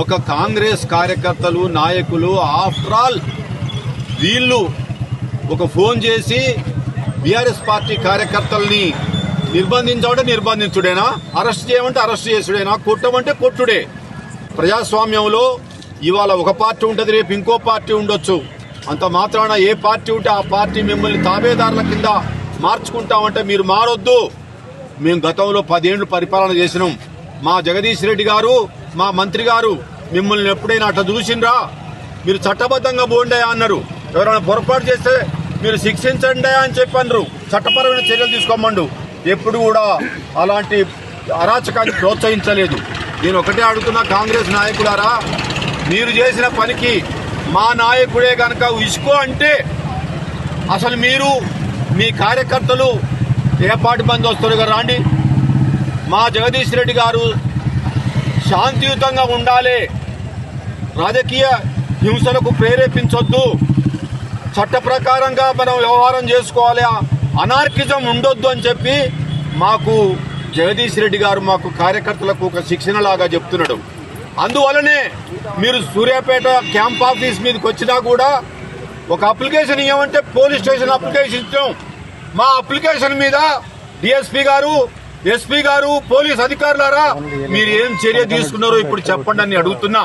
ఒక కాంగ్రెస్ కార్యకర్తలు నాయకులు ఆఫ్టర్ ఆల్ వీళ్ళు ఒక ఫోన్ చేసి బీఆర్ఎస్ పార్టీ కార్యకర్తల్ని నిర్బంధించమంటే నిర్బంధించుడేనా, అరెస్ట్ చేయమంటే అరెస్ట్ చేసుడేనా, కొట్టమంటే కొట్టుడే. ప్రజాస్వామ్యంలో ఇవాళ ఒక పార్టీ ఉంటుంది, రేపు ఇంకో పార్టీ ఉండొచ్చు. అంత మాత్రాన ఏ పార్టీ ఉంటే ఆ పార్టీ మిమ్మల్ని తాబేదారుల కింద మార్చుకుంటామంటే మీరు మారొద్దు. మేము గతంలో 10 ఏళ్లు పరిపాలన చేసినాం. మా జగదీష్ రెడ్డి గారు, మా మంత్రి గారు మిమ్మల్ని ఎప్పుడైనా అట్లా చూసిండ్రా? మీరు చట్టబద్ధంగా పోండి అన్నారు. ఎవరైనా పొరపాటు చేస్తే మీరు శిక్షించండి అని చెప్పన్నారు. చట్టపరమైన చర్యలు తీసుకోమండు. ఎప్పుడు కూడా అలాంటి అరాచకాన్ని ప్రోత్సహించలేదు. నేను ఒకటే అడుగుతున్నా, కాంగ్రెస్ నాయకులారా, మీరు చేసిన పనికి మా నాయకుడే కనుక ఇసుకో అంటే అసలు మీరు మీ కార్యకర్తలు ఏ పార్టీ బంద్ వస్తారు కదా రాండి. మా జగదీష్ రెడ్డి గారు శాంతియుతంగా ఉండాలి, రాజకీయ హింసలకు ప్రేరేపించొద్దు, చట్ట ప్రకారంగా మనం వ్యవహారం చేసుకోవాలి, అనార్కిజం ఉండొద్దు అని చెప్పి మాకు జగదీష్ రెడ్డి గారు మాకు కార్యకర్తలకు ఒక శిక్షణ లాగా చెప్తున్నాడు. అందువల్లనే మీరు సూర్యాపేట క్యాంప్ ఆఫీస్ మీదకి వచ్చినా కూడా ఒక అప్లికేషన్ ఇవ్వమంటే పోలీస్ స్టేషన్ అప్లికేషన్ ఇచ్చాం. మా అప్లికేషన్ మీద డిఎస్పీ గారు, ఎస్పీ గారు, పోలీస్ అధికారులారా మీరు ఏం చర్య తీసుకున్నారో ఇప్పుడు చెప్పండి అని అడుగుతున్నా.